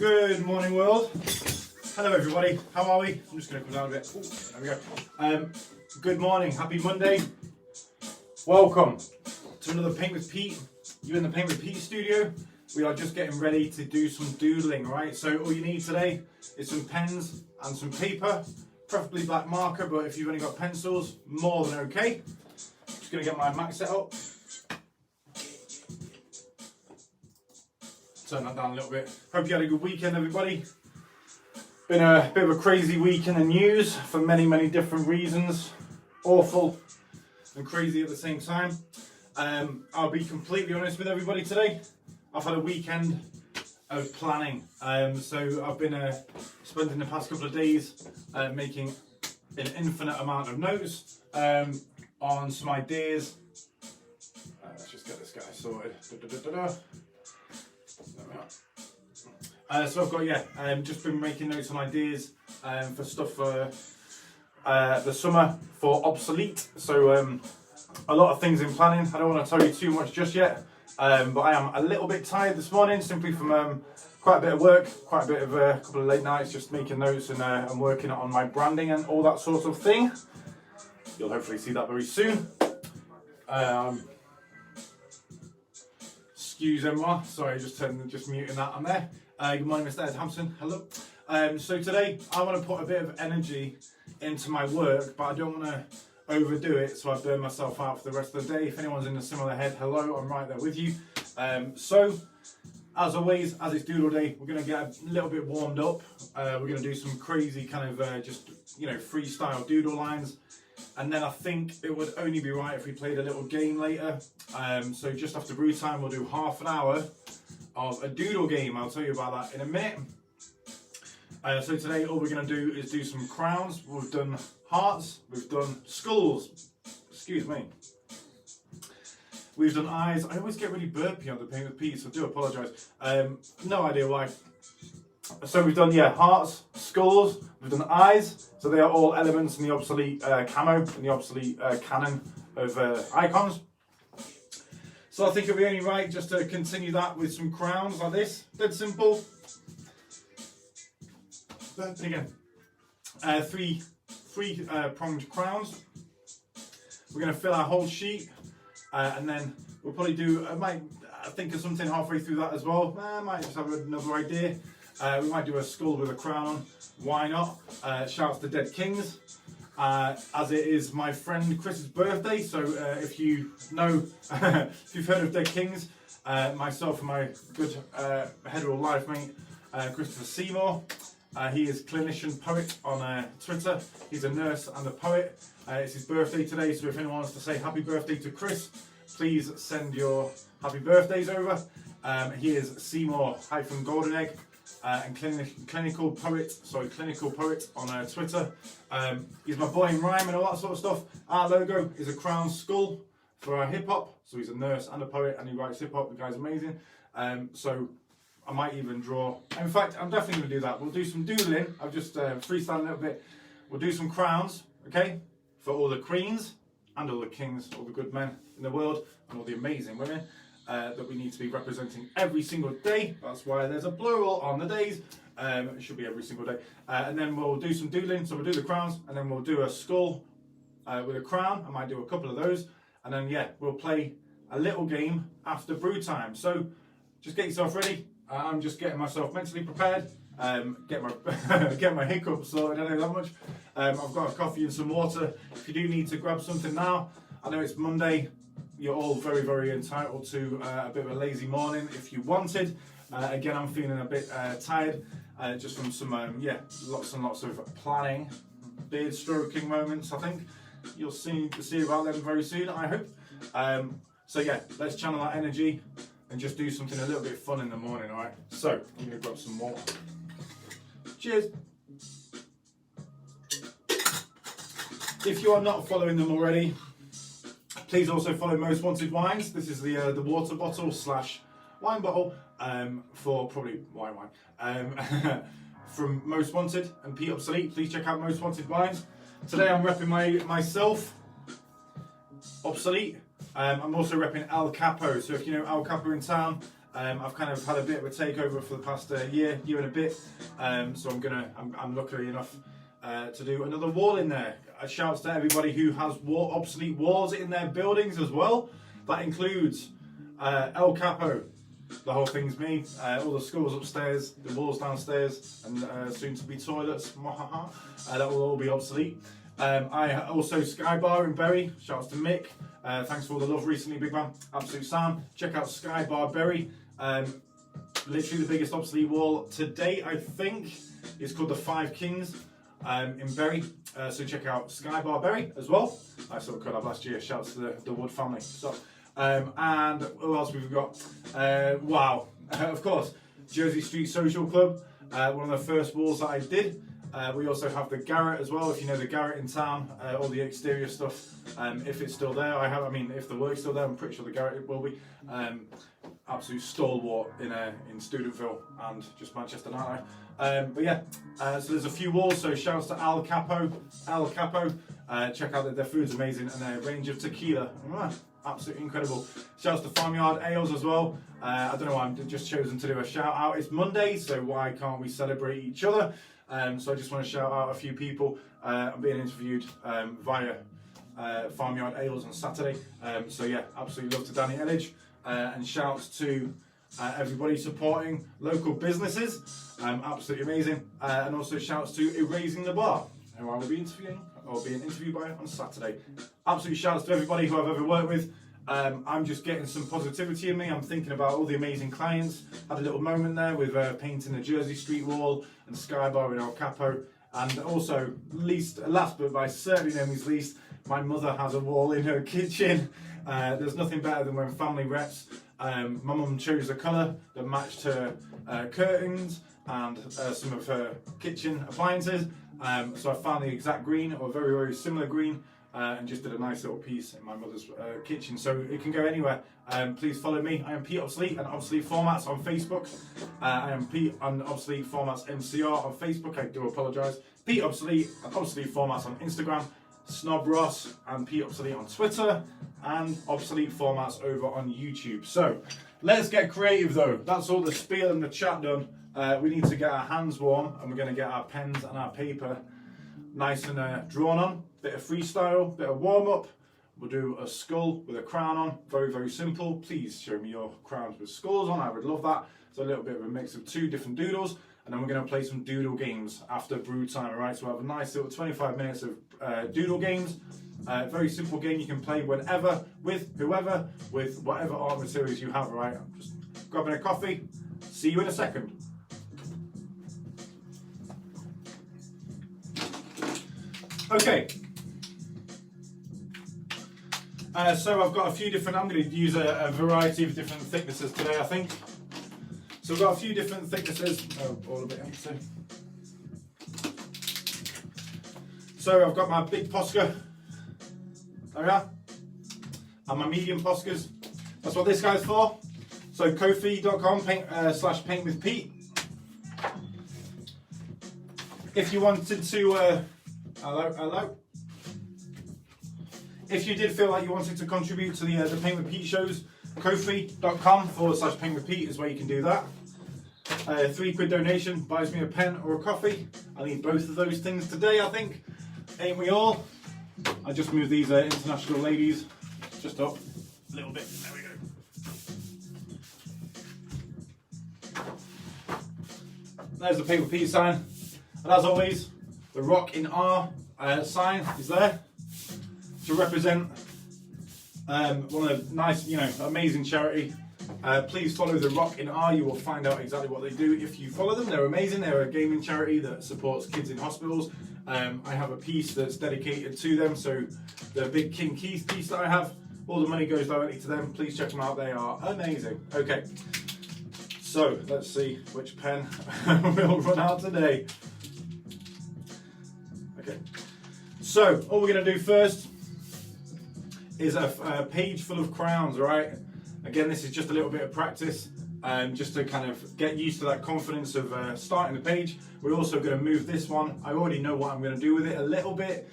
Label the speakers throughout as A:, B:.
A: Good morning, world. Hello, everybody. How are we? I'm just going to come down a bit. Ooh, there we go. Good morning. Happy Monday. Welcome to another Paint with Pete. You're in the Paint with Pete studio. We are just getting ready to do some doodling, right? So all you need today is some pens and some paper, preferably black marker, but if you've only got pencils, more than okay. Just going to get my Mac set up. Turn that down a little bit. Hope you had a good weekend, everybody. Been a bit of a crazy week in the news for many different reasons. Awful and crazy at the same time. I'll be completely honest with everybody today. I've had a weekend of planning. So I've been spending the past couple of days making an infinite amount of notes on some ideas. Let's just get this guy sorted. So I've got just been making notes on ideas for stuff for the summer for obsolete. So a lot of things in planning. I don't want to tell you too much just yet, but I am a little bit tired this morning simply from quite a bit of work, quite a bit of a couple of late nights just making notes and working on my branding and all that sort of thing. You'll hopefully see that very soon. Excusez-moi, sorry, just muting that on there. Good morning, Mr. Ed Hampson. Hello. So today I want to put a bit of energy into my work, but I don't want to overdo it, so I burn myself out for the rest of the day. If anyone's in a similar head, hello, I'm right there with you. So as always, as it's Doodle Day, we're going to get a little bit warmed up. We're going to do some crazy kind of freestyle doodle lines. And then I think it would only be right if we played a little game later. So just after brew time, we'll do half an hour of a doodle game. I'll tell you about that in a minute. So today, all we're going to do is do some crowns. We've done hearts. We've done skulls. Excuse me. We've done eyes. I always get really burpy on the Paint with Pete, so I do apologise. No idea why. So we've done, hearts, skulls, we've done eyes, so they are all elements in the obsolete camo, in the obsolete canon of icons. So I think it'll be only right just to continue that with some crowns like this, dead simple. Then again, three pronged crowns. We're going to fill our whole sheet, and then we'll probably do, I might think of something halfway through that as well. I might just have another idea. We might do a skull with a crown on. Why not? Shouts to Dead Kings. As it is my friend Chris's birthday, so if you know, if you've heard of Dead Kings, myself and my good hetero life mate, Christopher Seymour. He is clinician poet on Twitter. He's a nurse and a poet. It's his birthday today, so if anyone wants to say happy birthday to Chris, please send your happy birthdays over. He is Seymour-Goldenegg. And clinical poet on Twitter. He's my boy in rhyme and all that sort of stuff. Our logo is a crown skull for our hip hop. So he's a nurse and a poet, and he writes hip hop. The guy's amazing. So I might even draw. In fact, I'm definitely going to do that. We'll do some doodling. I've just freestyled a little bit. We'll do some crowns, okay, for all the queens and all the kings, all the good men in the world, and all the amazing women. That we need to be representing every single day. That's why there's a plural on the days. It should be every single day. And then we'll do some doodling. So we'll do the crowns, and then we'll do a skull with a crown. I might do a couple of those. And then, we'll play a little game after brew time. So just get yourself ready. I'm just getting myself mentally prepared. Get my hiccups sorted. I don't know that much. I've got a coffee and some water. If you do need to grab something now, I know it's Monday. You're all very entitled to a bit of a lazy morning if you wanted. Again, I'm feeling a bit tired just from some, lots and lots of planning, beard stroking moments, I think. You'll see about them very soon, I hope. Let's channel that energy and just do something a little bit fun in the morning, all right? So, I'm going to grab some more. Cheers. If you are not following them already, please also follow Most Wanted Wines. This is the water bottle / wine bottle for probably wine from Most Wanted and Pete Obsolete. Please check out Most Wanted Wines. Today I'm repping myself, Obsolete. I'm also repping El Capo. So if you know El Capo in town, I've kind of had a bit of a takeover for the past year and a bit, so I'm lucky enough to do another wall in there. Shouts to everybody who has obsolete walls in their buildings as well. That includes El Capo, the whole thing's me, all the schools upstairs, the walls downstairs, and soon to be toilets, that will all be obsolete. I also Skybar in Bury, shouts to Mick, thanks for all the love recently, big man, absolute sound. Check out Skybar Bury, literally the biggest obsolete wall to date, I think. It's called the Five Kings in Bury, so check out Skybar Bury as well. I saw a collab last year, shouts to the Wood family. So, and who else we've got? Wow, of course, Jersey Street Social Club, one of the first walls that I did. We also have the Garret as well, if you know the Garret in town, all the exterior stuff, if it's still there. If the work's still there, I'm pretty sure the Garret will be. Absolute stalwart in Studentville and just Manchester nightlife. But yeah, so there's a few walls, so shouts to El Capo. Check out their food's amazing and their range of tequila. Absolutely incredible. Shouts to Farmyard Ales as well. I don't know why I'm just chosen to do a shout out. It's Monday, so why can't we celebrate each other? So I just want to shout out a few people. I'm being interviewed via Farmyard Ales on Saturday. So yeah, absolutely love to Danny Elledge. And shouts to everybody supporting local businesses. Absolutely amazing. And also shouts to Erasing the Bar, who I will be interviewing or being interviewed by on Saturday. Absolute shouts to everybody who I've ever worked with. I'm just getting some positivity in me. I'm thinking about all the amazing clients. Had a little moment there with painting the Jersey Street wall and Skybar in El Capo. And also, last but by certainly no means least, my mother has a wall in her kitchen. There's nothing better than when family reps. My mum chose a colour that matched her curtains and some of her kitchen appliances. So I found the exact green, or very, very similar green, and just did a nice little piece in my mother's kitchen. So it can go anywhere. Please follow me. I am Pete Obsolete and Obsolete Formats on Facebook. I am Pete and Obsolete Formats MCR on Facebook. I do apologise. Pete Obsolete and Obsolete Formats on Instagram. Snob Ross and Pete Obsolete on Twitter, and Obsolete Formats over on YouTube. So let's get creative though. That's all the spiel and the chat done. We need to get our hands warm, and we're going to get our pens and our paper nice and drawn on. Bit of freestyle, bit of warm up. We'll do a skull with a crown on. Very, very simple. Please show me your crowns with skulls on. I would love that. So a little bit of a mix of two different doodles. And then we're going to play some doodle games after brew time, alright? So we'll have a nice little 25 minutes of doodle games. Very simple game you can play whenever, with whoever, with whatever art materials you have, alright? I'm just grabbing a coffee. See you in a second. Okay. So I've got a few different, I'm going to use a variety of different thicknesses today, I think. So I've got a few different thicknesses, all a bit empty. So I've got my big Posca, there we are, and my medium Poscas. That's what this guy's for. So Ko-fi.com /paint with Pete. If you wanted to, hello. If you did feel like you wanted to contribute to the Paint with Pete shows, Ko-fi.com /paint with Pete is where you can do that. £3 donation buys me a pen or a coffee. I need both of those things today, I think. Ain't we all? I just moved these international ladies just up a little bit. There we go. There's the Paint with Pete sign. And as always, the Rock in R sign is there to represent one of the nice, amazing charity. Please follow the Rock in R. You will find out exactly what they do if you follow them. They're amazing. They're a gaming charity that supports kids in hospitals. I have a piece that's dedicated to them. So the big King Keith piece that I have, all the money goes directly to them. Please check them out. They are amazing. Okay. So let's see which pen will run out today. Okay. So all we're going to do first is a page full of crowns, right? Again, this is just a little bit of practice, just to kind of get used to that confidence of starting the page. We're also going to move this one. I already know what I'm going to do with it a little bit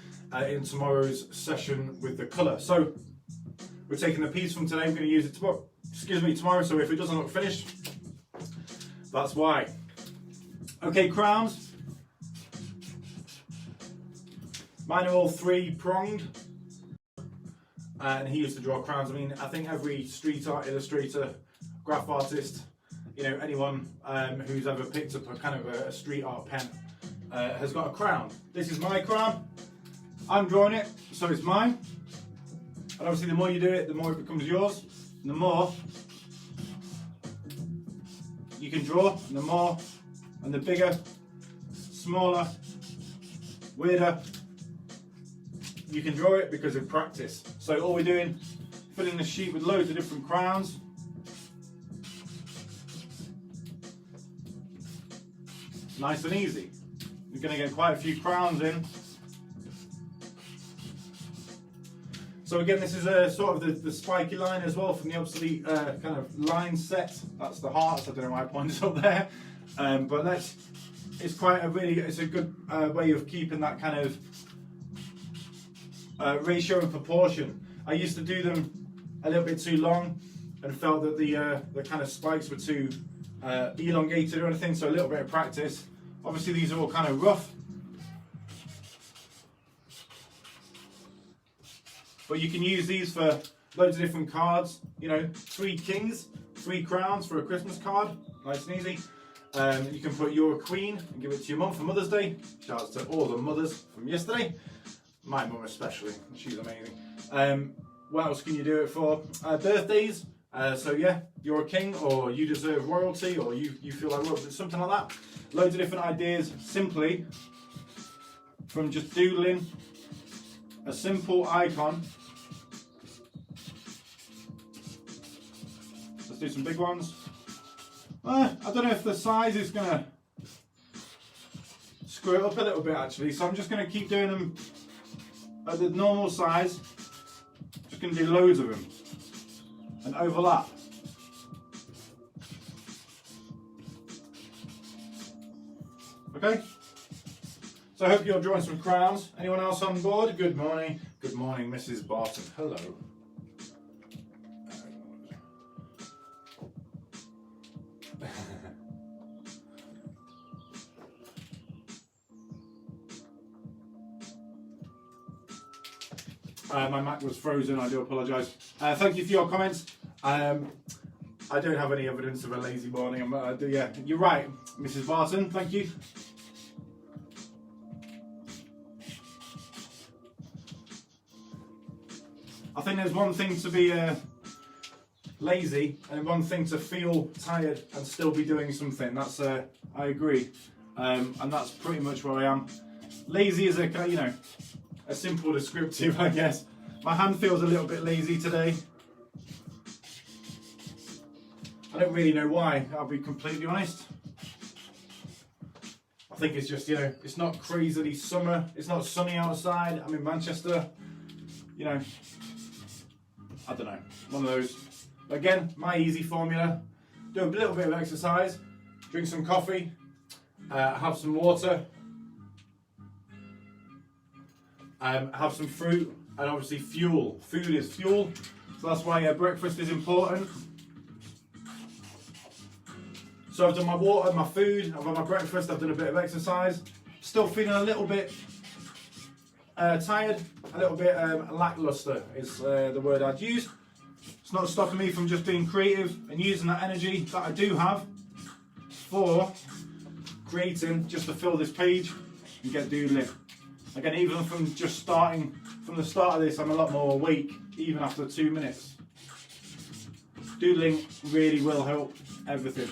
A: in tomorrow's session with the colour. So We're taking the piece from today, we're going to use it tomorrow. Excuse me, tomorrow. So if it doesn't look finished, that's why. Okay, crowns. Mine are all 3-pronged. And he used to draw crowns. I mean, I think every street art illustrator, graph artist, you know, anyone who's ever picked up a kind of a street art pen has got a crown. This is my crown. I'm drawing it, so it's mine. And obviously the more you do it, the more it becomes yours. And the more you can draw, and the more, and the bigger, smaller, weirder you can draw it because of practice. So all we're doing, filling the sheet with loads of different crowns. Nice and easy. We're going to get quite a few crowns in. So again, this is a sort of the spiky line as well from the obsolete kind of line set. That's the heart. So I don't know why I pointed up there, but it's quite a it's a good way of keeping that kind of ratio and proportion. I used to do them a little bit too long and felt that the kind of spikes were too elongated or anything, so a little bit of practice. Obviously these are all kind of rough, but you can use these for loads of different cards. You know, 3 kings, 3 crowns for a Christmas card, nice and easy. You can put "You're a Queen" and give it to your mum for Mother's Day. Shout out to all the mothers from yesterday. My mum especially, she's amazing. What else can you do it for? Birthdays. So yeah, "You're a king," or "You deserve royalty," or you feel like royalty, something like that. Loads of different ideas simply from just doodling a simple icon. Let's do some big ones. I don't know if the size is going to screw it up a little bit actually, so I'm just going to keep doing them at the normal size. Just going to do loads of them and overlap. Okay, so I hope you're drawing some crowns. Anyone else on board? Good morning. Good morning, Mrs. Barton. Hello. My Mac was frozen, I do apologise. Thank you for your comments. I don't have any evidence of a lazy morning. Yeah, you're right, Mrs. Barton, thank you. I think there's one thing to be lazy and one thing to feel tired and still be doing something. That's I agree, and that's pretty much where I am. Lazy is a simple descriptive, I guess. My hand feels a little bit lazy today. I don't really know why, I'll be completely honest. I think it's just, it's not crazily summer, it's not sunny outside. I'm in Manchester, I don't know, one of those. Again, my easy formula: do a little bit of exercise, drink some coffee, have some water, have some fruit, and obviously fuel. Food is fuel, so that's why breakfast is important. So I've done my water, my food, I've had my breakfast, I've done a bit of exercise. Still feeling a little bit tired, a little bit lackluster is the word I'd use. It's not stopping me from just being creative and using that energy that I do have for creating, just to fill this page and get doodling. Again, even from just starting, from the start of this, I'm a lot more awake, even after 2 minutes. Doodling really will help everything.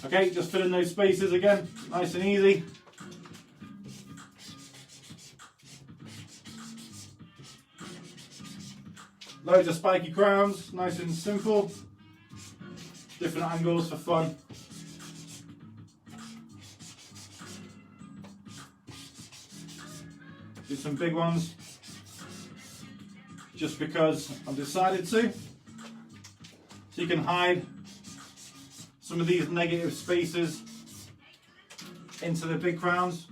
A: Okay, just fill in those spaces again, nice and easy. Loads of spiky crowns, nice and simple. Different angles for fun. Do some big ones, just because I've decided to. So you can hide some some of these negative spaces into the big crowns.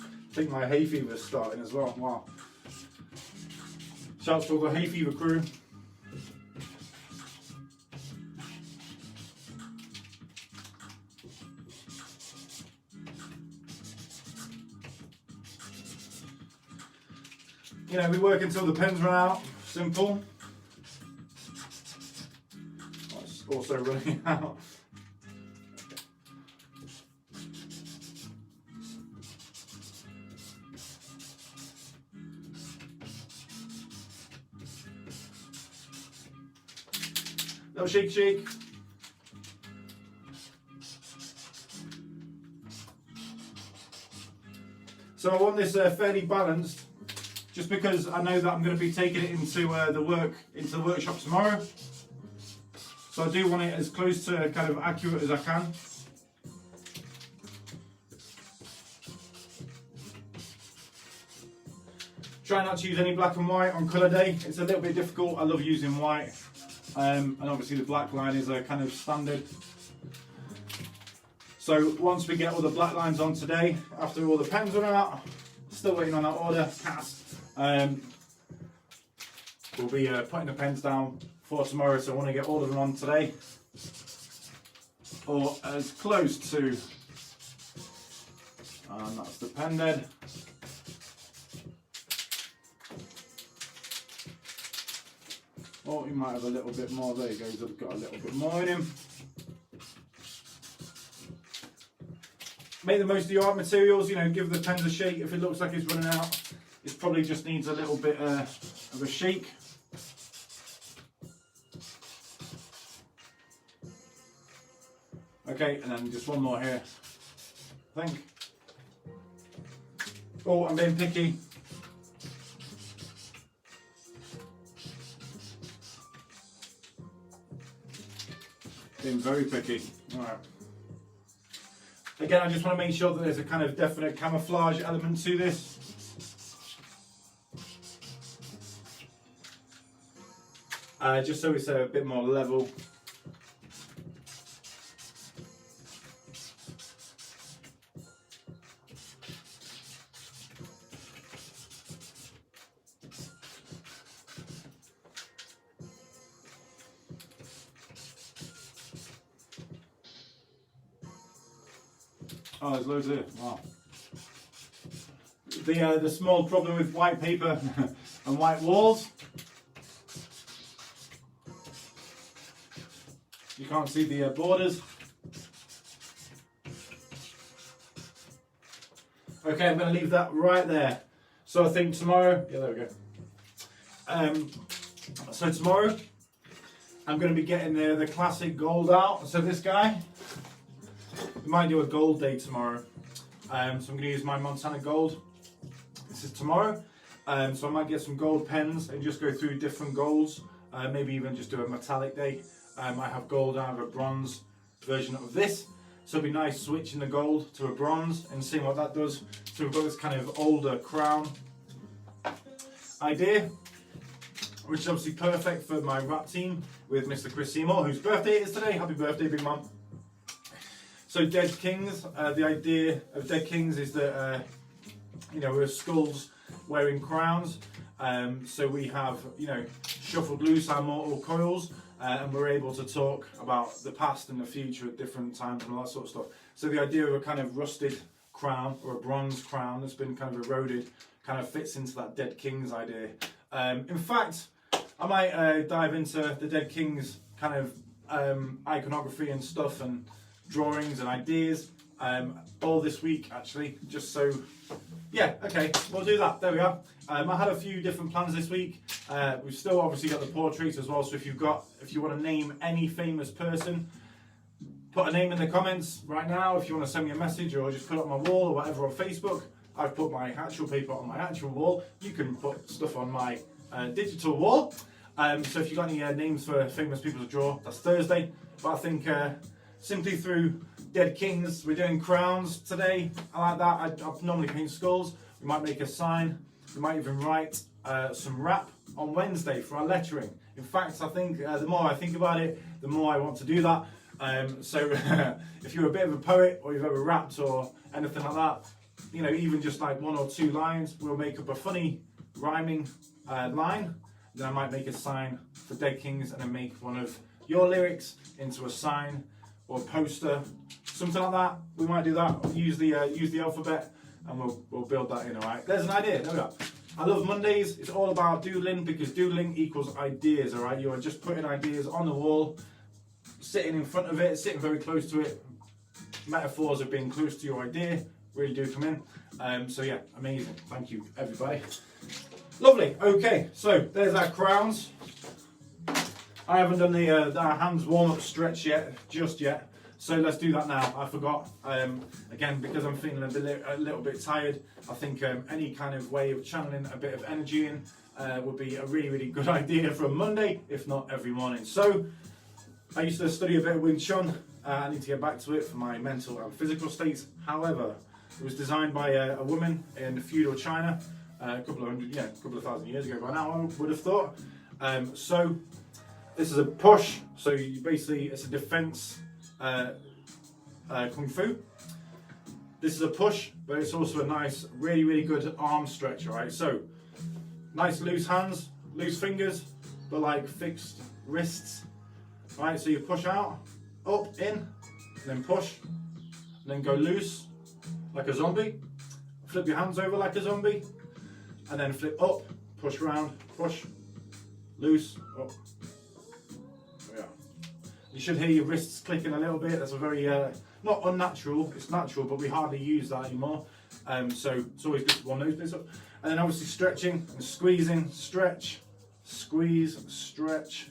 A: I think my hay fever is starting as well. Wow. Shouts to all the hay fever crew. You know, we work until the pens run out. Simple. That's also running out. Little shake, shake. So I want this fairly balanced, just because I know that I'm going to be taking it into the workshop tomorrow. So I do want it as close to kind of accurate as I can. Try not to use any black and white on colour day. It's a little bit difficult. I love using white. And obviously the black line is a kind of standard. So once we get all the black lines on today, after all the pens are out, still waiting on that order, cast, we'll be putting the pens down for tomorrow, so I want to get all of them on today, or as close to, and that's the pen dead. Oh, he might have a little bit more. There he goes. I've got a little bit more in him. Make the most of your art materials. You know, give the pens a shake. If it looks like it's running out, it probably just needs a little bit of a shake. Okay, and then just one more here, I think. Oh, I'm being picky. Being very picky. All right. Again, I just want to make sure that there's a kind of definite camouflage element to this. Just so it's a bit more level. Oh, there's loads here. Wow. The small problem with white paper and white walls, you can't see the borders. Okay, I'm going to leave that right there. So I think tomorrow, yeah, there we go. So tomorrow, I'm going to be getting the classic gold out. So this guy. We might do a gold day tomorrow, so I'm going to use my Montana gold. This is tomorrow, so I might get some gold pens and just go through different golds, maybe even just do a metallic day. I have gold out of a bronze version of this, so it'd be nice switching the gold to a bronze and seeing what that does. So we've got this kind of older crown idea, which is obviously perfect for my rap team with Mr. Chris Seymour, whose birthday it is today. Happy birthday, big man. So Dead Kings, the idea of Dead Kings is that, you know, we're skulls wearing crowns. So we have, you know, shuffled loose our mortal coils, and we're able to talk about the past and the future at different times and all that sort of stuff. So the idea of a kind of rusted crown or a bronze crown that's been kind of eroded kind of fits into that Dead Kings idea. In fact, I might dive into the Dead Kings kind of iconography and stuff and drawings and ideas all this week, actually, just so, yeah, okay, we'll do that. There we are. I had a few different plans this week. We've still obviously got the portraits as well, so if you want to name any famous person, put a name in the comments right now. If you want to send me a message or just put it on my wall or whatever on Facebook, I've put my actual paper on my actual wall. You can put stuff on my digital wall. So if you've got any names for famous people to draw, that's Thursday. But I think simply through dead kings. We're doing crowns today. I like that. I normally paint skulls. We might make a sign. We might even write some rap on Wednesday for our lettering. In fact, I think the more I think about it, the more I want to do that. So if you're a bit of a poet, or you've ever rapped or anything like that, you know, even just like 1 or 2 lines, we'll make up a funny rhyming line. Then I might make a sign for Dead Kings, and then make one of your lyrics into a sign or a poster, something like that. We might do that. Use the alphabet, and we'll build that in. All right. There's an idea. There we go. I love Mondays. It's all about doodling, because doodling equals ideas. All right. You are just putting ideas on the wall, sitting in front of it, sitting very close to it. Metaphors of being close to your idea really do come in. So yeah, amazing. Thank you, everybody. Lovely. Okay, so there's our crowns. I haven't done the our hands warm up stretch just yet. So let's do that now. I forgot. Again, because I'm feeling a little bit tired, I think any kind of way of channeling a bit of energy in would be a really, really good idea for a Monday, if not every morning. So I used to study a bit of Wing Chun. I need to get back to it for my mental and physical states. However, it was designed by a woman in feudal China a couple of thousand years ago by now, I would have thought. So this is a push. So you basically, it's a defense kung fu. This is a push, but it's also a nice, really, really good arm stretch. All right. So nice loose hands, loose fingers, but like fixed wrists. All right. So you push out, up, in, then push, then go loose like a zombie. Flip your hands over like a zombie, and then flip up, push round, push, loose, up. There we are. You should hear your wrists clicking a little bit. That's a very, not unnatural, it's natural, but we hardly use that anymore. So it's always good to warm those bits up. And then obviously stretching and squeezing, stretch, squeeze, stretch,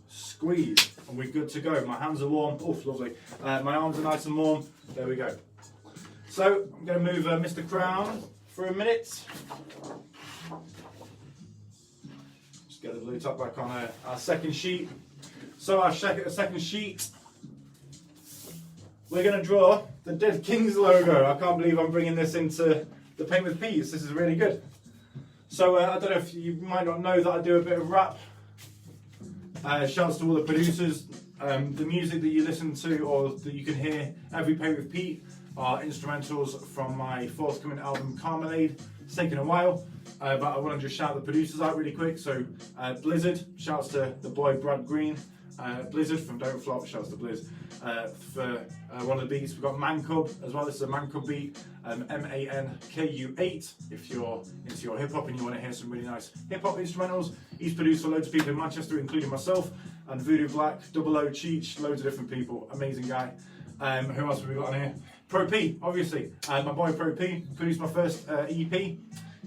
A: squeeze. And we're good to go. My hands are warm. Oh, lovely. My arms are nice and warm. There we go. So I'm going to move Mr. Crown for a minute. Just get the blue top back on our second sheet. So our second sheet, we're going to draw the Dead Kings logo. I can't believe I'm bringing this into the Paint with Peas. This is really good. So I don't know if you might not know that I do a bit of rap. Shouts to all the producers. The music that you listen to or that you can hear every Paint with Pete are instrumentals from my forthcoming album Carmelade. It's taken a while, but I want to just shout the producers out really quick. So Blizzard, shouts to the boy Brad Green. Blizzard from Don't Flop, shouts to Blizz. For one of the beats, we've got Man Cub as well. This is a Man Cub beat, MANKU8. If you're into your hip hop and you want to hear some really nice hip hop instrumentals, he's produced for loads of people in Manchester, including myself and Voodoo Black, Double O, Cheech, loads of different people. Amazing guy. Who else have we got on here? Pro P, obviously. My boy Pro P produced my first EP.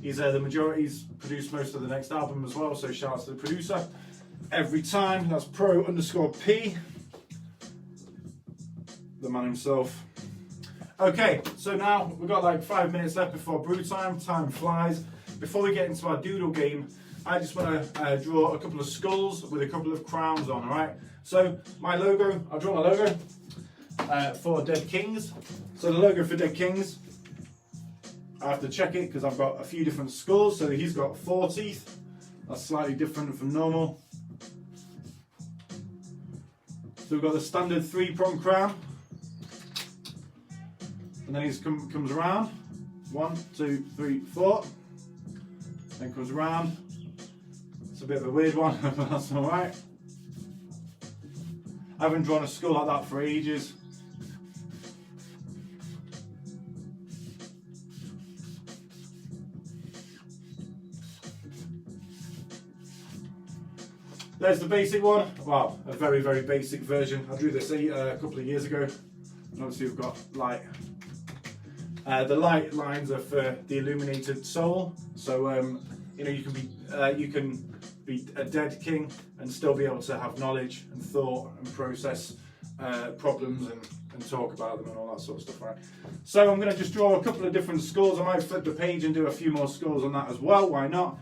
A: He's he's produced most of the next album as well. So shout out to the producer. Every time, that's Pro_P, the man himself. Okay, so now we've got like 5 minutes left before brew time. Time flies. Before we get into our doodle game, I just want to draw a couple of skulls with a couple of crowns on. All right. So my logo, I'll draw my logo for Dead Kings. So the logo for Dead Kings, I have to check it because I've got a few different skulls. So he's got 4 teeth. That's slightly different from normal. So we've got the standard 3-prong crown, and then he comes around, 1, 2, 3, 4, then comes around. It's a bit of a weird one, but that's all right. I haven't drawn a skull like that for ages. There's the basic one. Wow, a very, very basic version. I drew this a couple of years ago. And obviously we've got light. The light lines are for the illuminated soul. So you know, you can be a dead king and still be able to have knowledge and thought and process problems and talk about them and all that sort of stuff, right? So I'm going to just draw a couple of different skulls. I might flip the page and do a few more skulls on that as well. Why not?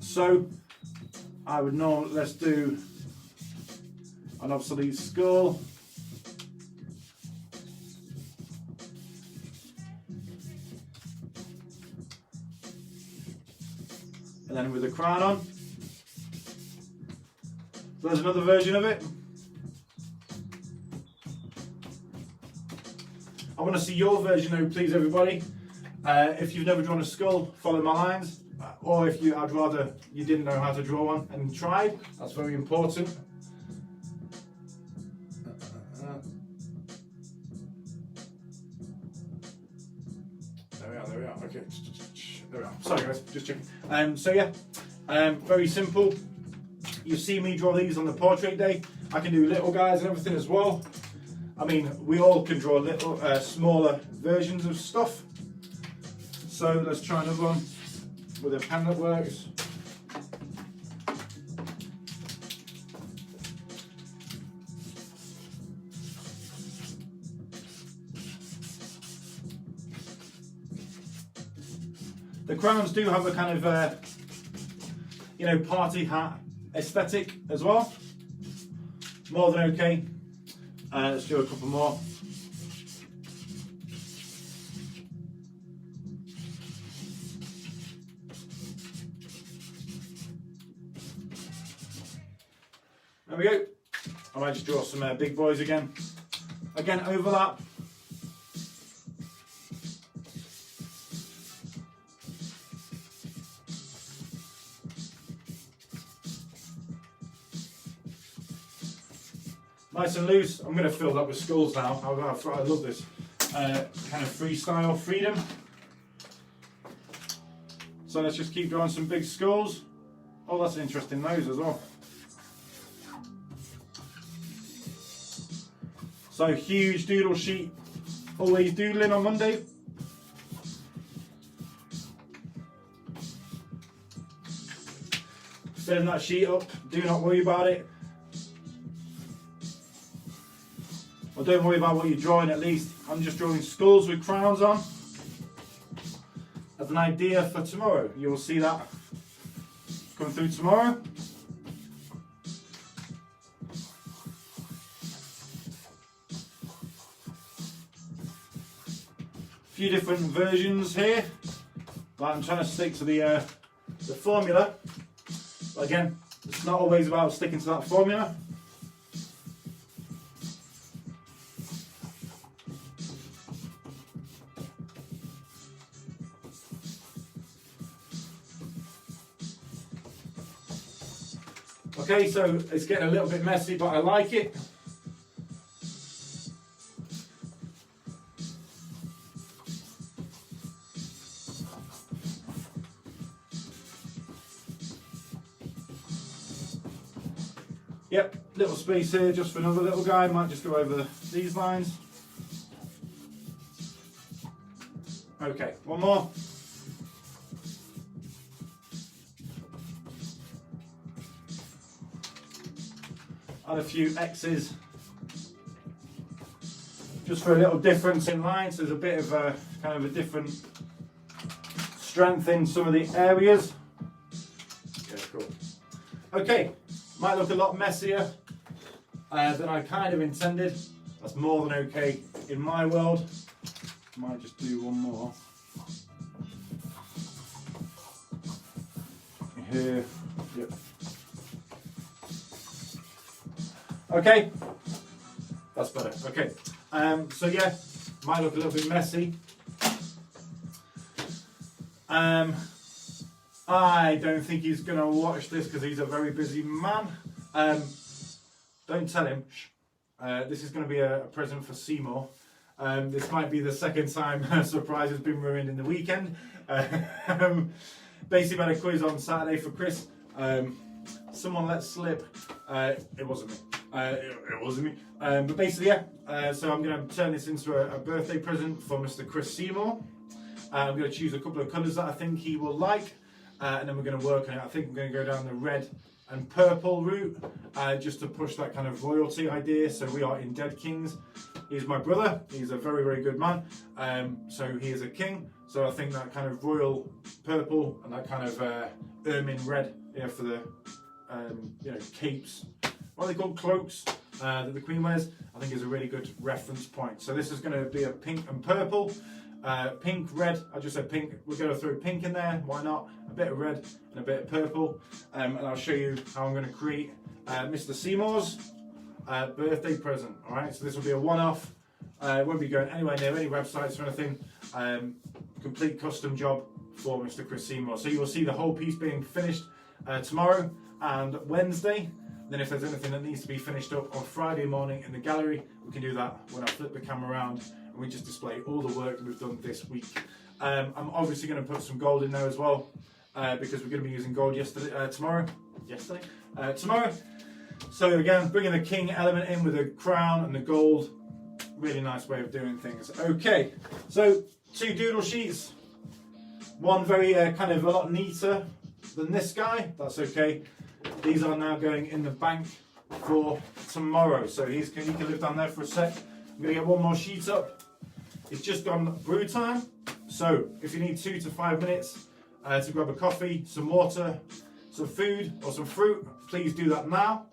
A: So I would know, let's do an obsolete skull. and then with the crown on. So there's another version of it. I want to see your version though, please everybody. If you've never drawn a skull, follow my lines. Or if I'd rather you didn't know how to draw one and tried. That's very important. There we are. Okay, there we are. Sorry guys, just checking. So yeah, very simple. You see me draw these on the portrait day. I can do little guys and everything as well. I mean, we all can draw little, smaller versions of stuff. So let's try another one with a pen that works. The crowns do have a kind of, you know, party hat aesthetic as well. More than okay. Let's do a couple more. There we go. I might just draw some big boys again. Again, overlap. Nice and loose. I'm going to fill that with skulls now. I love this kind of freestyle freedom. So let's just keep drawing some big skulls. Oh, that's an interesting nose as well. So huge doodle sheet. Always doodling on Monday. Filling that sheet up. Do not worry about it. Well, don't worry about what you're drawing at least. I'm just drawing skulls with crowns on. As an idea for tomorrow. You'll see that come through tomorrow. A few different versions here. But I'm trying to stick to the formula. But again, it's not always about sticking to that formula. Okay, so it's getting a little bit messy, but I like it. Yep, little space here just for another little guy. Might just go over these lines. Okay, one more. Add a few X's just for a little difference in lines. There's a bit of a kind of a different strength in some of the areas. Okay, cool. Okay, might look a lot messier than I kind of intended. That's more than okay in my world. Might just do one more. Here, yep. Okay, that's better. Okay, so yeah, might look a little bit messy. I don't think he's going to watch this because he's a very busy man. Don't tell him. This is going to be a present for Seymour. This might be the second time a surprise has been ruined in the weekend. Basically, I had a quiz on Saturday for Chris. Someone let slip. It wasn't me. It wasn't me. But basically, yeah. So I'm going to turn this into a birthday present for Mr. Chris Seymour. I'm going to choose a couple of colours that I think he will like. And then we're going to work on it. I think I'm going to go down the red and purple route. Just to push that kind of royalty idea. So we are in Dead Kings. He's my brother. He's a very, very good man. So he is a king. So I think that kind of royal purple and that kind of ermine red, for the capes. What are they called? Cloaks that the Queen wears. I think is a really good reference point. So this is going to be a pink and purple. Pink, red, I just said pink. We're going to throw pink in there, why not? A bit of red and a bit of purple. And I'll show you how I'm going to create Mr. Seymour's birthday present. Alright, so this will be a one-off. It won't be going anywhere near any websites or anything. Complete custom job for Mr. Chris Seymour. So you will see the whole piece being finished tomorrow and Wednesday. Then if there's anything that needs to be finished up on Friday morning in the gallery, we can do that when I flip the camera around and we just display all the work that we've done this week. I'm obviously going to put some gold in there as well because we're going to be using gold tomorrow. Tomorrow. So again, bringing the king element in with the crown and the gold. Really nice way of doing things. Okay, so 2 doodle sheets. One very kind of a lot neater than this guy. That's okay. These are now going in the bank for tomorrow. So he can live down there for a sec. I'm going to get one more sheet up. It's just gone brew time. So if you need 2 to 5 minutes to grab a coffee, some water, some food or some fruit, please do that now.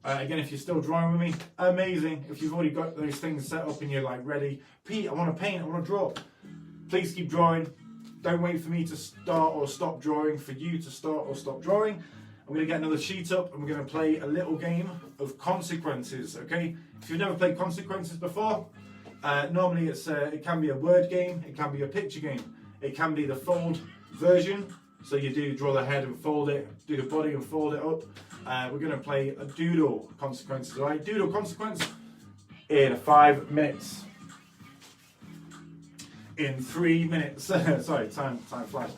A: Again, if you're still drawing with me, amazing. If you've already got those things set up and you're like ready, Pete, I want to paint, I want to draw. Please keep drawing. Don't wait for me to start or stop drawing, for you to start or stop drawing. I'm going to get another sheet up and we're going to play a little game of consequences, okay? If you've never played consequences before, normally it can be a word game, it can be a picture game, it can be the fold version. So you do draw the head and fold it, do the body and fold it up. We're going to play a doodle consequences, all right? Doodle consequence in 5 minutes. In 3 minutes. Sorry, time flies.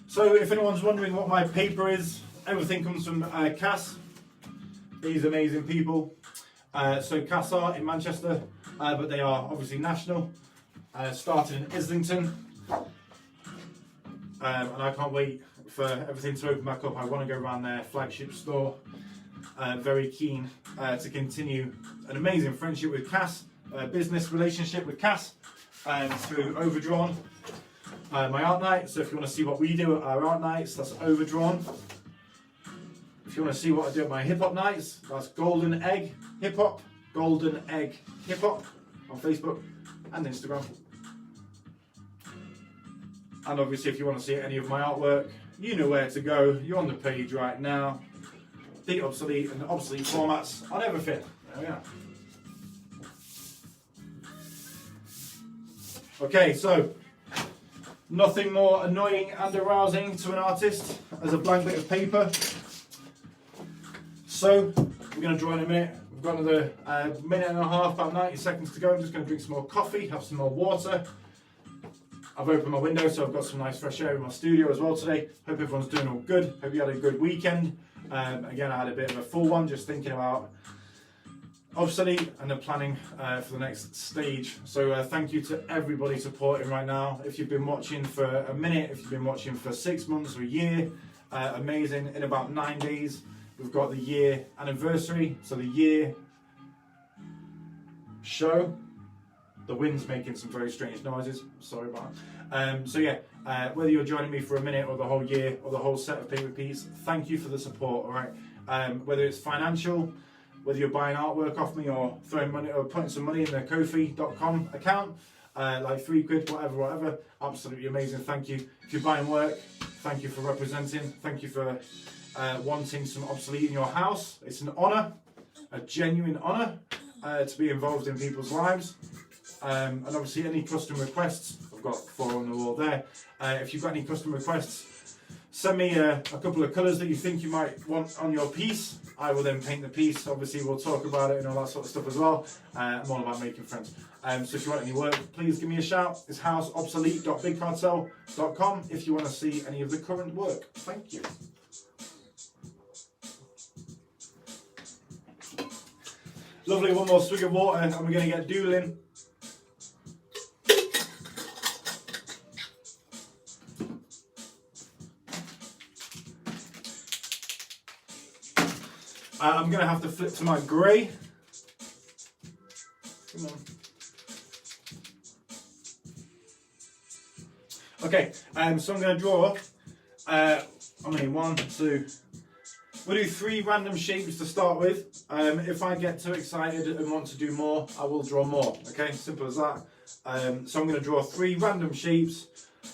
A: So if anyone's wondering what my paper is, everything comes from Cass. These amazing people. So Cass are in Manchester, but they are obviously national. Started in Islington. And I can't wait for everything to open back up. I want to go around their flagship store. Very keen to continue an amazing friendship with Cass, business relationship with Cass, through Overdrawn, my art night. So if you want to see what we do at our art nights, that's Overdrawn. If you want to see what I do at my hip hop nights, that's Golden Egg Hip Hop, Golden Egg Hip Hop on Facebook and Instagram. And obviously if you want to see any of my artwork, you know where to go. You're on the page right now. The obsolete and obsolete formats on everything. There we are. Okay, so nothing more annoying and arousing to an artist as a blank bit of paper. So we're going to draw in a minute. We've got another minute and a half, about 90 seconds to go. I'm just going to drink some more coffee, have some more water. I've opened my window, so I've got some nice fresh air in my studio as well today. Hope everyone's doing all good. Hope you had a good weekend. Again, I had a bit of a full one, just thinking about obsolete and the planning for the next stage. So thank you to everybody supporting right now. If you've been watching for a minute, if you've been watching for 6 months or a year, amazing. In about 9 days, we've got the year anniversary. So the year show. The wind's making some very strange noises. Sorry about that. So yeah, whether you're joining me for a minute or the whole year or the whole set of paper piece, thank you for the support. All right. Whether it's financial, whether you're buying artwork off me or throwing money or putting some money in the Ko-fi.com account, like £3, whatever. Absolutely amazing. Thank you. If you're buying work, thank you for representing. Thank you for wanting some obsolete in your house. It's an honour, a genuine honour to be involved in people's lives. And obviously any custom requests, I've got 4 on the wall there. If you've got any custom requests, send me a couple of colours that you think you might want on your piece. I will then paint the piece. Obviously we'll talk about it and all that sort of stuff as well. I'm all about making friends. So if you want any work, please give me a shout. It's houseobsolete.bigcardsell.com if you want to see any of the current work. Thank you. Lovely, one more swig of water and we're going to get doodling. I'm going to have to flip to my grey. Come on. Okay, so I'm going to draw only 1, 2, We'll do 3 random shapes to start with. If I get too excited and want to do more, I will draw more. Okay, simple as that. So I'm going to draw 3 random shapes,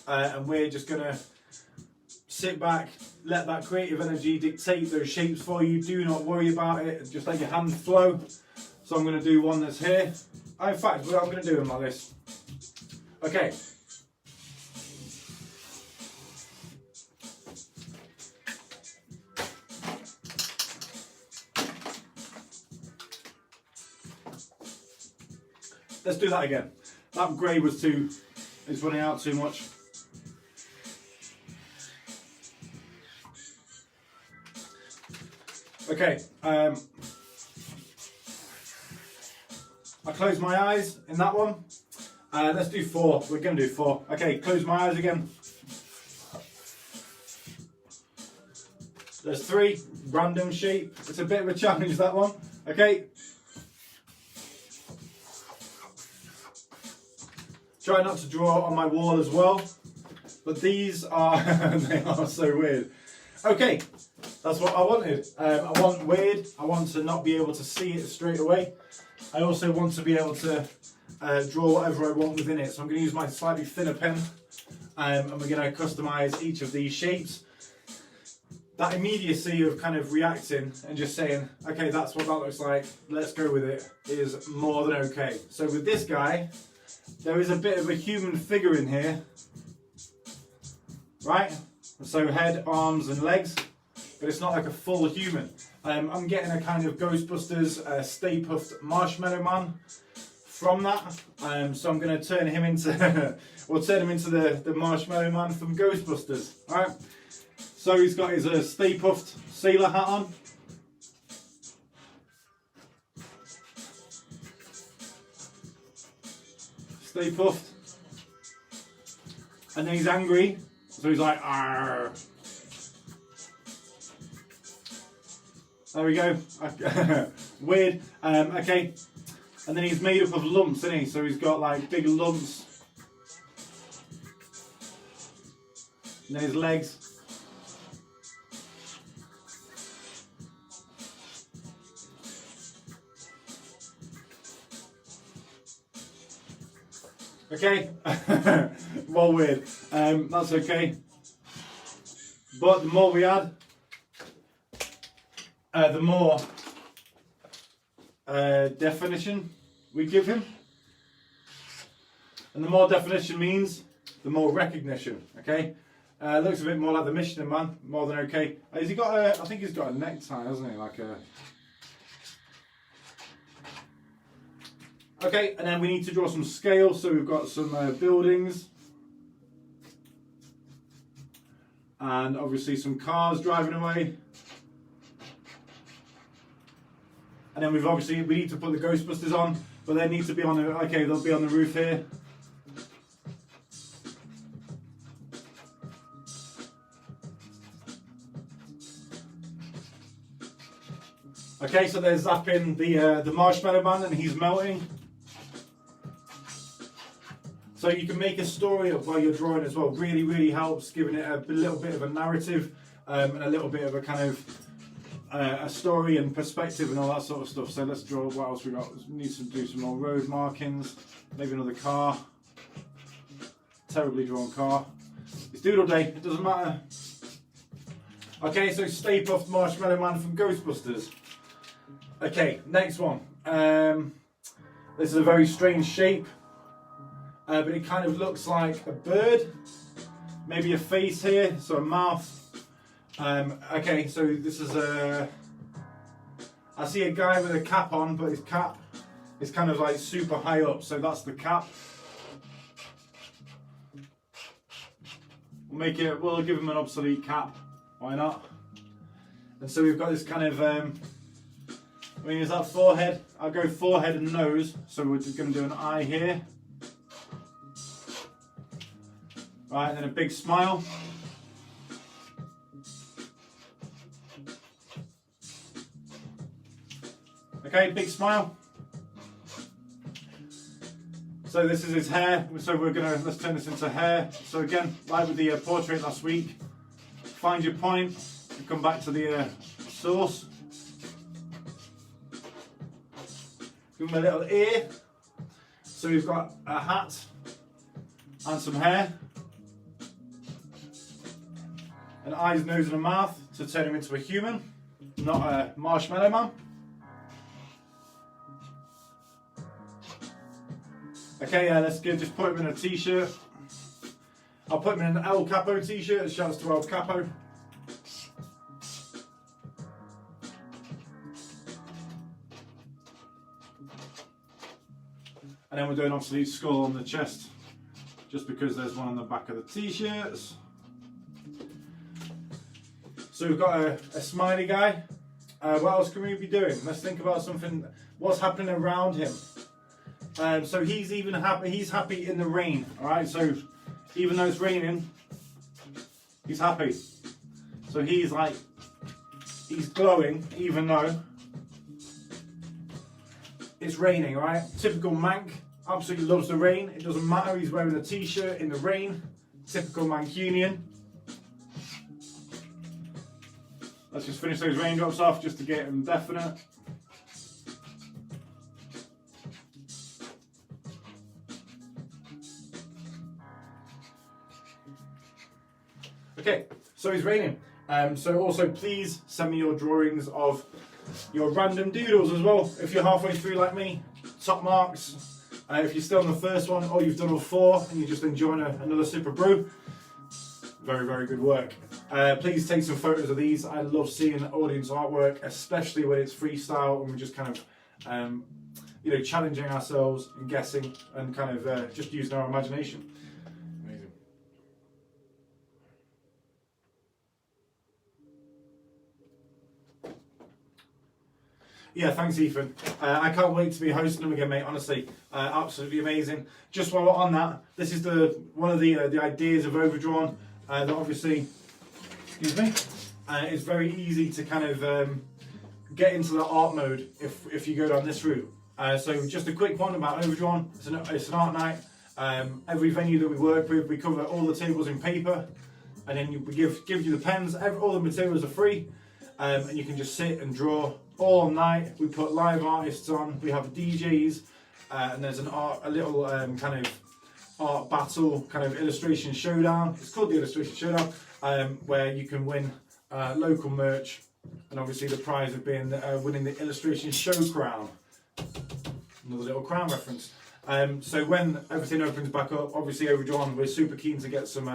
A: and we're just going to sit back, let that creative energy dictate those shapes for you. Do not worry about it, just let your hand flow. So I'm going to do one that's here. In fact, I'm going to do them like this. Okay. Let's do that again. That grey is running out too much. Okay, I close my eyes in that one. Let's do 4. We're going to do 4. Okay, close my eyes again. There's 3. Random shape. It's a bit of a challenge, that one. Okay. Try not to draw on my wall as well. But these are, they are so weird. Okay. That's what I wanted. I want weird. I want to not be able to see it straight away. I also want to be able to draw whatever I want within it. So I'm going to use my slightly thinner pen, and we're going to customize each of these shapes. That immediacy of kind of reacting and just saying, okay, that's what that looks like, let's go with it, is more than okay. So with this guy, there is a bit of a human figure in here, right? So head, arms and legs. But it's not like a full human. I'm getting a kind of Ghostbusters Stay Puft Marshmallow Man from that. So I'm going to turn him into, we'll turn him into the Marshmallow Man from Ghostbusters. Alright. So he's got his Stay Puft sailor hat on. Stay Puft. And then he's angry. So he's like, arr. There we go. Weird. Okay. And then he's made up of lumps, isn't he? So he's got like big lumps. And then his legs. Okay. Well, weird. That's okay. But the more we add, the more definition we give him. And the more definition means the more recognition, okay? Looks a bit more like the Michelin Man, more than okay. Has he got I think he's got a necktie, hasn't he? Like a... Okay, and then we need to draw some scale, so we've got some buildings. And obviously some cars driving away. And then we need to put the Ghostbusters on, but they need to be on the, okay, they'll be on the roof here. Okay, so they're zapping the Marshmallow Man and he's melting. So you can make a story up while you're drawing as well. Really, really helps, giving it a little bit of a narrative and a little bit of a kind of a story and perspective and all that sort of stuff. So let's draw. What else we got? We need to do some more road markings. Maybe another car. Terribly drawn car. It's Doodle Day. It doesn't matter. Okay, so Stay Puft Marshmallow Man from Ghostbusters. Okay, next one. This is a very strange shape. But it kind of looks like a bird, maybe a face here, so a mouth. Okay, so this is I see a guy with a cap on, but his cap is kind of like super high up, so that's the cap. We'll give him an obsolete cap, why not? And so we've got this kind of, is that forehead? I'll go forehead and nose, so we're just going to do an eye here. Right, and then a big smile. Okay, big smile. So this is his hair. So let's turn this into hair. So again, like with the portrait last week, find your point and come back to the sauce. Give him a little ear. So we've got a hat and some hair. An eyes, nose and a mouth to turn him into a human, not a marshmallow man. Okay, let's go. Just put him in a t-shirt. I'll put him in an El Capo t-shirt. Shouts to El Capo. And then we're doing obviously skull on the chest, just because there's one on the back of the t-shirts. So we've got a smiley guy. What else can we be doing? Let's think about something. What's happening around him? So he's even happy. He's happy in the rain. All right. So even though it's raining, he's happy. So he's like, he's glowing even though it's raining. All right. Typical Manc. Absolutely loves the rain. It doesn't matter. He's wearing a t-shirt in the rain. Typical Mancunian. Let's just finish those raindrops off just to get them definite. Okay, so it's raining. So also please send me your drawings of your random doodles as well. If you're halfway through like me, top marks. If you're still on the first one or you've done all 4 and you're just enjoying another super brew, very, very good work. Please take some photos of these. I love seeing audience artwork, especially when it's freestyle and we're just kind of, you know, challenging ourselves and guessing and kind of just using our imagination. Amazing. Yeah, thanks, Ethan. I can't wait to be hosting them again, mate. Honestly, absolutely amazing. Just while we're on that, this is one of the ideas of Overdrawn. That obviously, excuse me, it's very easy to kind of get into the art mode if you go down this route. So just a quick one about Overdrawn. It's an art night. Every venue that we work with, we cover all the tables in paper, and then we give you the pens. All the materials are free, and you can just sit and draw all night. We put live artists on. We have DJs, and there's a little kind of art battle, kind of illustration showdown. It's called the illustration showdown, where you can win local merch, and obviously the prize of being winning the illustration show crown. Another little crown reference. So when everything opens back up, obviously Overdrawn, we're super keen to get some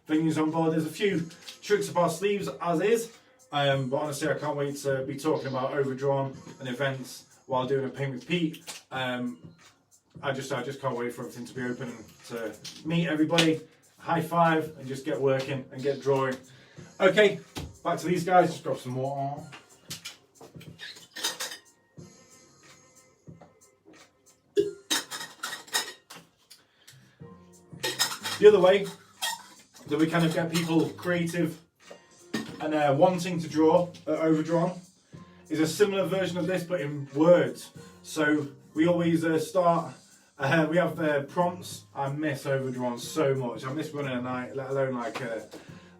A: venues on board. There's a few tricks up our sleeves as is, but honestly I can't wait to be talking about Overdrawn and events while doing a Paint with Pete. I just can't wait for everything to be open and to meet everybody, high five, and just get working and get drawing. Okay, back to these guys. Just grab some more on. The other way that we kind of get people creative and wanting to draw at Overdrawn is a similar version of this, but in words. So we always start. We have prompts. I miss Overdrawn so much. I miss running a night, let alone like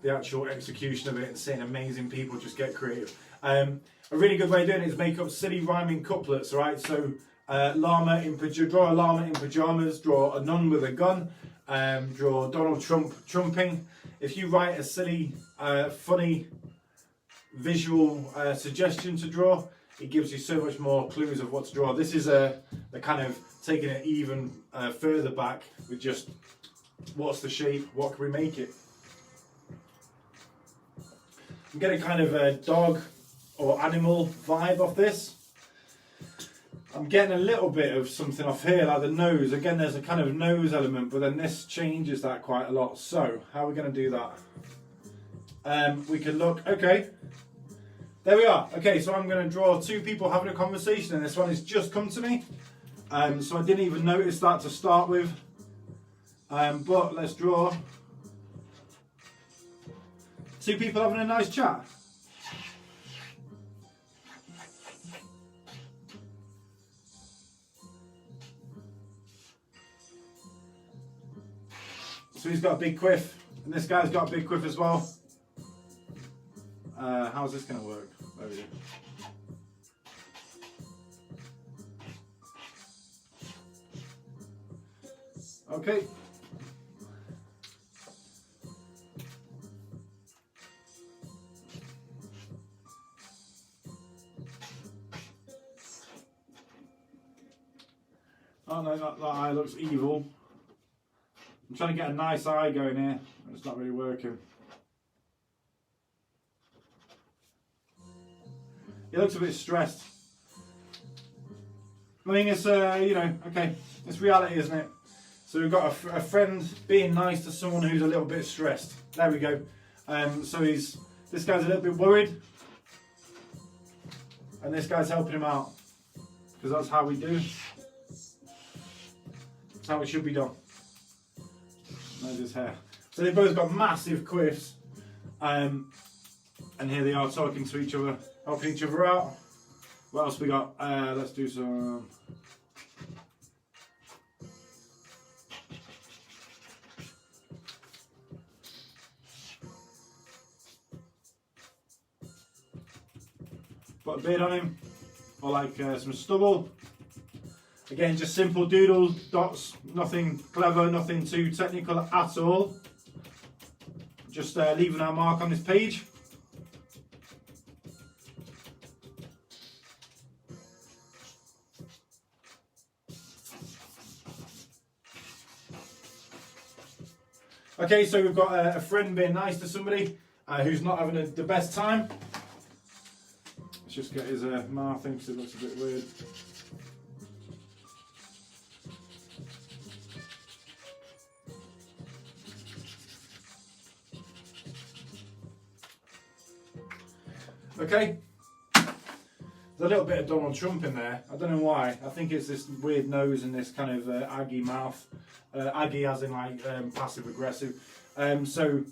A: the actual execution of it and seeing amazing people just get creative. A really good way of doing it is make up silly rhyming couplets, right? So draw a llama in pajamas, draw a nun with a gun, draw Donald Trump trumping. If you write a silly, funny visual suggestion to draw, it gives you so much more clues of what to draw. This is the kind of taking it even further back with just what's the shape, what can we make it. I'm getting kind of a dog or animal vibe off this. I'm getting a little bit of something off here, like the nose. Again, there's a kind of nose element, but then this changes that quite a lot. So, how are we going to do that? We can look, okay. There we are. Okay, so I'm going to draw 2 people having a conversation, and this one has just come to me. So I didn't even notice that to start with. But let's draw 2 people having a nice chat. So he's got a big quiff, and this guy's got a big quiff as well. How's this going to work? There we go. Okay. Oh no, that eye looks evil. I'm trying to get a nice eye going here, and it's not really working. He looks a bit stressed. I mean, it's, you know, okay, it's reality, isn't it? So we've got a friend being nice to someone who's a little bit stressed. There we go. So this guy's a little bit worried, and this guy's helping him out, because that's how we do. That's how it should be done. There's his hair. So they've both got massive quiffs, and here they are talking to each other, helping each other out. What else we got? Let's do some. Put a beard on him, or like some stubble. Again, just simple doodle dots, nothing clever, nothing too technical at all. Just leaving our mark on this page. Okay, so we've got a friend being nice to somebody who's not having the best time. Let's just get his mouth in because it looks a bit weird. Okay, there's a little bit of Donald Trump in there. I don't know why. I think it's this weird nose and this kind of Aggie mouth. Aggie as in like passive aggressive. So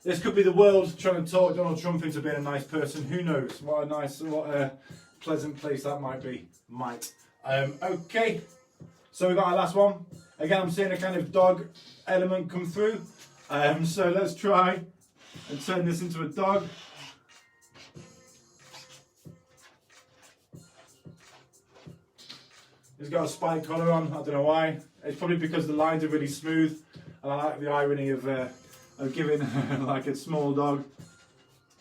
A: this could be the world trying to talk Donald Trump into being a nice person. Who knows? What a pleasant place that might be. Okay, so we've got our last one. Again, I'm seeing a kind of dog element come through. So let's try and turn this into a dog. He's got a spike collar on, I don't know why. It's probably because the lines are really smooth, and I like the irony of giving like a small dog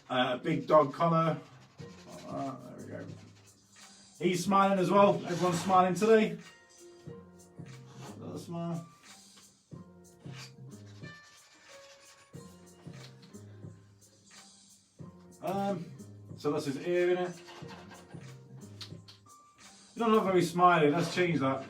A: a big dog collar. There we go. He's smiling as well. Everyone's smiling today. A little smile. So that's his ear in it. You don't look very smiley, let's change that.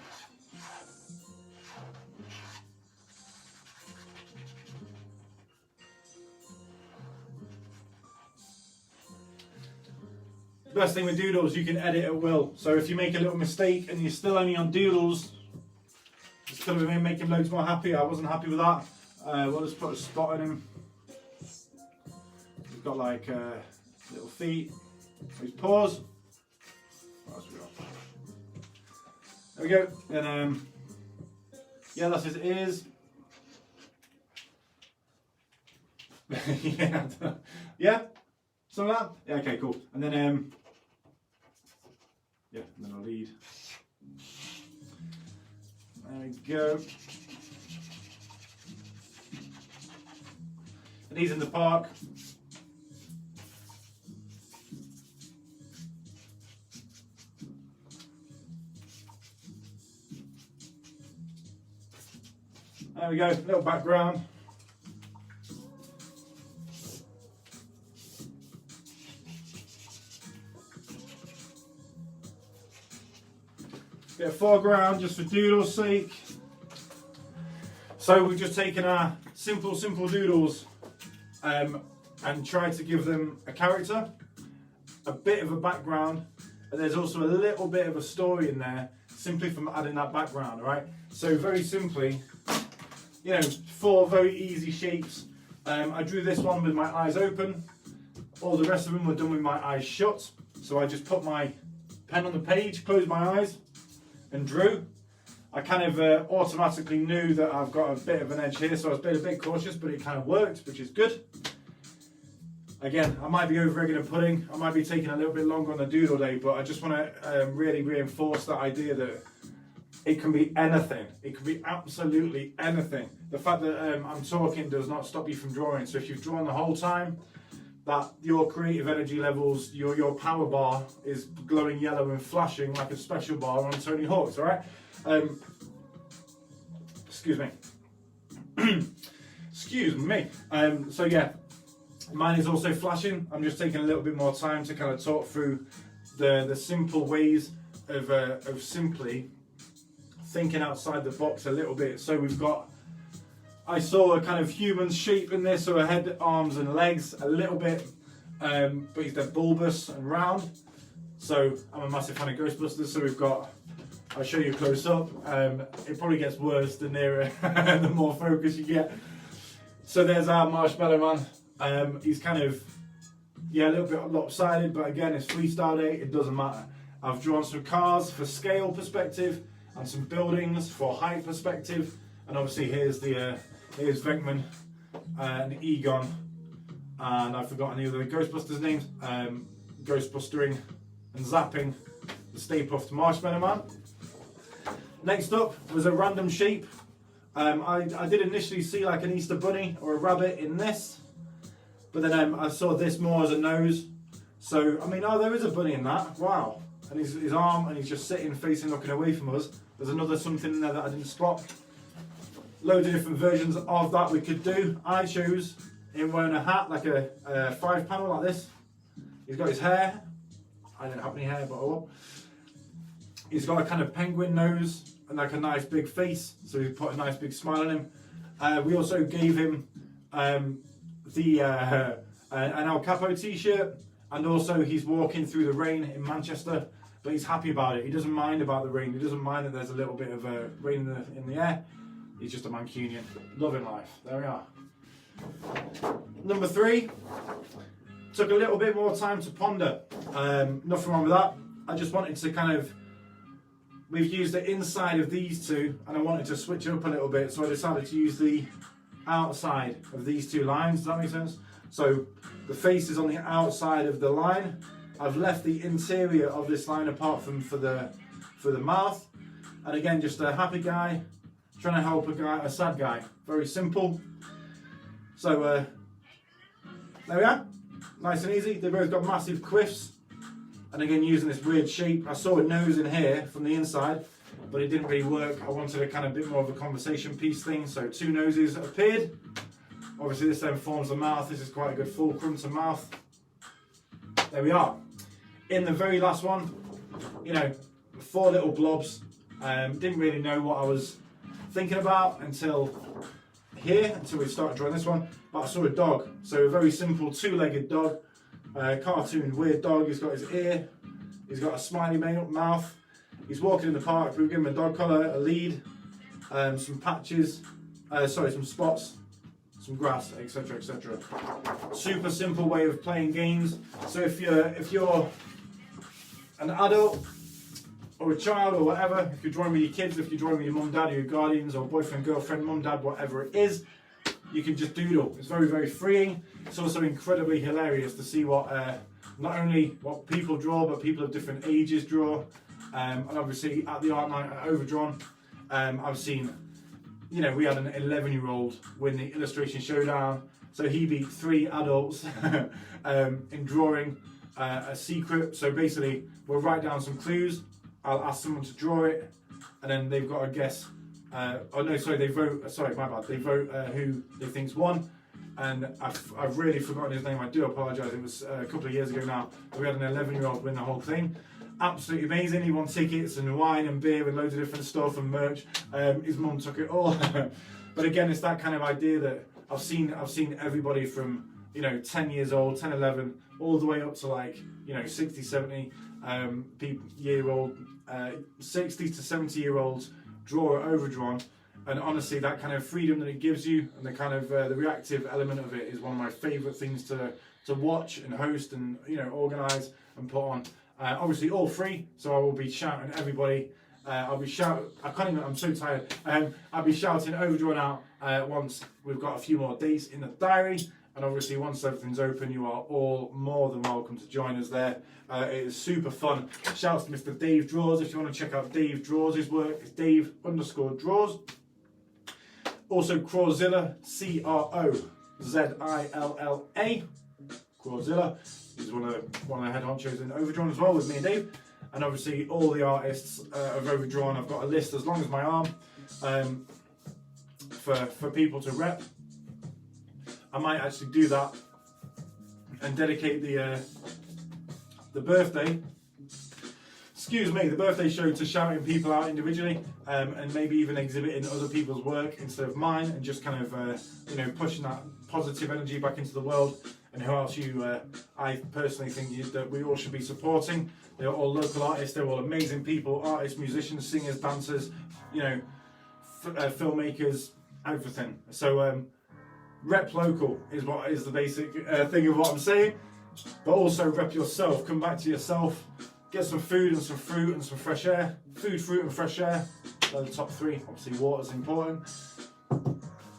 A: The best thing with Doodles, you can edit at will. So if you make a little mistake and you're still only on Doodles, it's going to make him loads more happy. I wasn't happy with that. We'll just put a spot on him. He's got like little feet, his paws. What else we got? There we go, and yeah, that's his ears. Yeah, some of that. Yeah, okay, cool. And then yeah, and then I'll lead. There we go. And he's in the park. There we go, little background. Bit of foreground just for Doodle's sake. So we've just taken our simple Doodles and tried to give them a character, a bit of a background, and there's also a little bit of a story in there simply from adding that background, right? So very simply, you know, 4 very easy shapes. I drew this one with my eyes open. All the rest of them were done with my eyes shut. So I just put my pen on the page, closed my eyes, and drew. I kind of automatically knew that I've got a bit of an edge here, so I was a bit cautious, but it kind of worked, which is good. Again, I might be over-egging a pudding, I might be taking a little bit longer on the doodle day, but I just want to really reinforce that idea that it can be anything. It can be absolutely anything. The fact that I'm talking does not stop you from drawing. So if you've drawn the whole time, that your creative energy levels, your power bar is glowing yellow and flashing like a special bar on Tony Hawk's, all right? Excuse me. Excuse me. So yeah, mine is also flashing. I'm just taking a little bit more time to kind of talk through the simple ways of simply thinking outside the box a little bit. So we've got, I saw a kind of human shape in this, so a head, arms and legs a little bit, but they're bulbous and round. So I'm a massive fan of Ghostbusters, so we've got, I'll show you close up. It probably gets worse the nearer, the more focus you get. So there's our Marshmallow Man. He's kind of, yeah, a little bit lopsided, but again, it's freestyle day, it doesn't matter. I've drawn some cars for scale perspective and some buildings for height perspective. And obviously here's here's Venkman and Egon, and I've forgotten the other Ghostbusters names. Ghostbustering and zapping the Stay Puft Marshmallow Man. Next up was a random shape. I did initially see like an Easter bunny or a rabbit in this, but then I saw this more as a nose. So, I mean, oh, there is a bunny in that, wow. And his arm, and he's just sitting, facing, looking away from us. There's another something in there that I didn't spot. Loads of different versions of that we could do. I chose him wearing a hat, like a 5-panel like this. He's got his hair. I don't have any hair, but oh well. He's got a kind of penguin nose and like a nice big face, so we put a nice big smile on him. We also gave him an El Capo t-shirt, and also he's walking through the rain in Manchester, but he's happy about it. He doesn't mind about the rain. He doesn't mind that there's a little bit of rain in the air. He's just a Mancunian, loving life. There we are. Number 3, took a little bit more time to ponder. Nothing wrong with that. I just wanted to kind of, we've used the inside of these two, and I wanted to switch it up a little bit, so I decided to use the outside of these two lines. Does that make sense? So the face is on the outside of the line. I've left the interior of this line apart from for the mouth. And again, just a happy guy trying to help a sad guy. Very simple. So there we are. Nice and easy. They've both got massive quiffs. And again, using this weird shape. I saw a nose in here from the inside, but it didn't really work. I wanted a kind of bit more of a conversation piece thing. So 2 noses appeared. Obviously this then forms the mouth. This is quite a good fulcrum to mouth. There we are. In the very last one, you know, 4 little blobs. Didn't really know what I was thinking about until here, until we started drawing this one. But I saw a dog. So a very simple 2-legged dog. Cartoon weird dog. He's got his ear. He's got a smiley mouth. He's walking in the park. We've given him a dog collar, a lead, some patches, some spots, some grass, etc., etc. Super simple way of playing games. So if you're an adult or a child or whatever, if you're drawing with your kids, if you're drawing with your mum, dad, or your guardians, or boyfriend, girlfriend, mum, dad, whatever it is, you can just doodle. It's very, very freeing. It's also incredibly hilarious to see what not only what people draw, but people of different ages draw. And obviously at the art night at Overdrawn, I've seen, you know, we had an 11-year-old win the illustration showdown. So he beat 3 adults in drawing a secret. So basically, we'll write down some clues. I'll ask someone to draw it, and then they've got to guess. They vote. Sorry, my bad. They vote who they think's won. And I've really forgotten his name. I do apologise. It was a couple of years ago now. We had an 11-year-old win the whole thing. Absolutely amazing. He won tickets and wine and beer and loads of different stuff and merch. His mum took it all. But again, it's that kind of idea that I've seen everybody from, you know, 10 years old, 10, 11, all the way up to like, you know, 60, 70 year old, 60 to 70 year olds draw Overdrawn. And honestly, that kind of freedom that it gives you, and the kind of the reactive element of it, is one of my favourite things to watch and host and, you know, organise and put on. Obviously all free, so I will be shouting at everybody. I'll be shouting. I can't even. I'm so tired. I'll be shouting Overdrawn out once we've got a few more dates in the diary. And obviously, once everything's open, you are all more than welcome to join us there. It is super fun. Shouts to Mr. Dave Draws. If you want to check out Dave Draws' work, it's Dave_Draws. Also, Crawzilla, CROZILLA. Crawzilla. He's one of the head honchos in Overdrawn as well, with me and Dave. And obviously, all the artists of Overdrawn, I've got a list as long as my arm for people to rep. I might actually do that and dedicate the birthday show to shouting people out individually, and maybe even exhibiting other people's work instead of mine, and just kind of pushing that positive energy back into the world. And who else I personally think that we all should be supporting. They're all local artists. They're all amazing people: artists, musicians, singers, dancers, filmmakers, everything. So rep local is the basic thing of what I'm saying. But also rep yourself. Come back to yourself. Get some food and some fruit and some fresh air. Food, fruit and fresh air. They're the top three. Obviously water's important.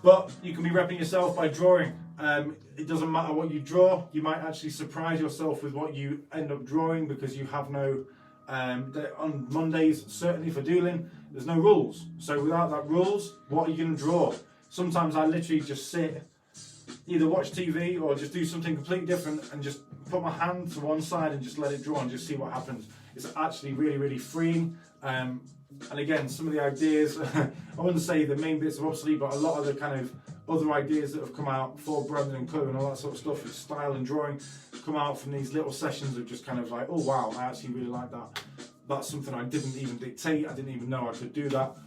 A: But you can be repping yourself by drawing. It doesn't matter what you draw. You might actually surprise yourself with what you end up drawing, because you have no... on Mondays, certainly for doodling, there's no rules. So without that rules, what are you going to draw? Sometimes I literally just sit, either watch TV or just do something completely different and just put my hand to one side and just let it draw and just see what happens. It's actually really, really freeing. And again, some of the ideas, I wouldn't say the main bits of obsolete, but a lot of the kind of other ideas that have come out for branding and colour and all that sort of stuff, with style and drawing, come out from these little sessions of just kind of like, oh wow, I actually really like that. That's something I didn't even dictate, I didn't even know I could do that.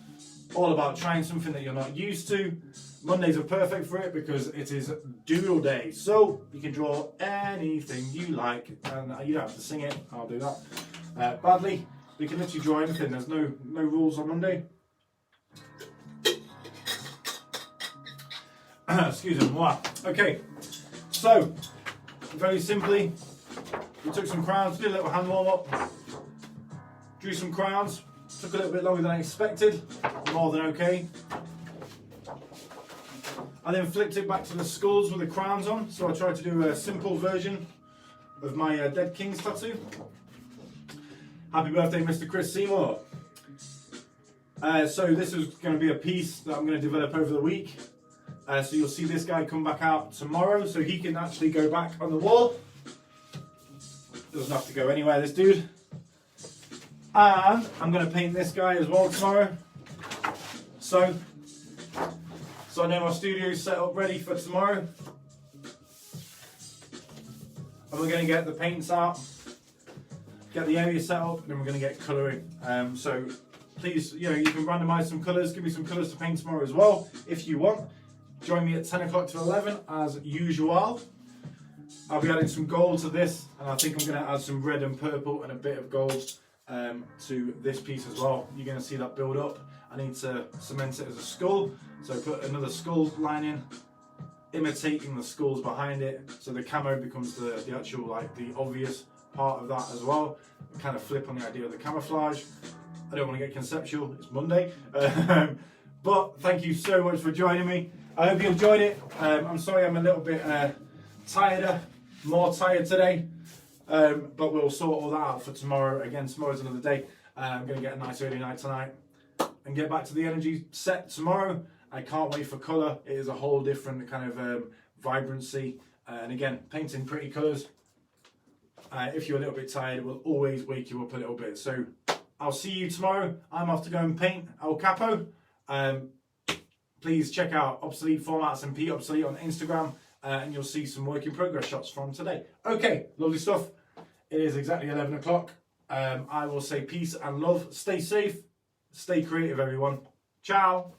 A: All about trying something that you're not used to. Mondays are perfect for it because it is Doodle Day, so you can draw anything you like, and you don't have to sing it. I'll do that badly. You can literally draw anything. There's no rules on Monday. Excuse me. Okay, so very simply, we took some crowns, did a little hand warm up, drew some crowns. Took a little bit longer than I expected, more than okay. I then flipped it back to the skulls with the crowns on, so I tried to do a simple version of my Dead Kings tattoo. Happy birthday, Mr. Chris Seymour. So this is going to be a piece that I'm going to develop over the week. So you'll see this guy come back out tomorrow, so he can actually go back on the wall. Doesn't have to go anywhere, this dude. And I'm going to paint this guy as well tomorrow. So I know my studio's set up ready for tomorrow. And we're going to get the paints out, get the area set up, and then we're going to get colouring. So please, you can randomise some colours, give me some colours to paint tomorrow as well, if you want. Join me at 10 o'clock to 11 as usual. I'll be adding some gold to this, and I think I'm going to add some red and purple and a bit of gold to this piece as well. You're going to see that build up. I need to cement it as a skull, so put another skull line in, imitating the skulls behind it, so the camo becomes the actual, like, the obvious part of that as well. Kind of flip on the idea of the camouflage. I don't want to get conceptual, it's Monday. But thank you so much for joining me. I hope you enjoyed it. I'm sorry I'm a little bit more tired today. But we'll sort all that out for tomorrow. Again, tomorrow's another day. I'm going to get a nice early night tonight and get back to the energy set tomorrow. I can't wait for colour. It is a whole different kind of vibrancy. And again, painting pretty colours, if you're a little bit tired, it will always wake you up a little bit. So I'll see you tomorrow. I'm off to go and paint El Capo. Please check out Obsolete Formats and Pete Obsolete on Instagram. And you'll see some work in progress shots from today. Okay, lovely stuff. It is exactly 11 o'clock. I will say peace and love. Stay safe. Stay creative, everyone. Ciao.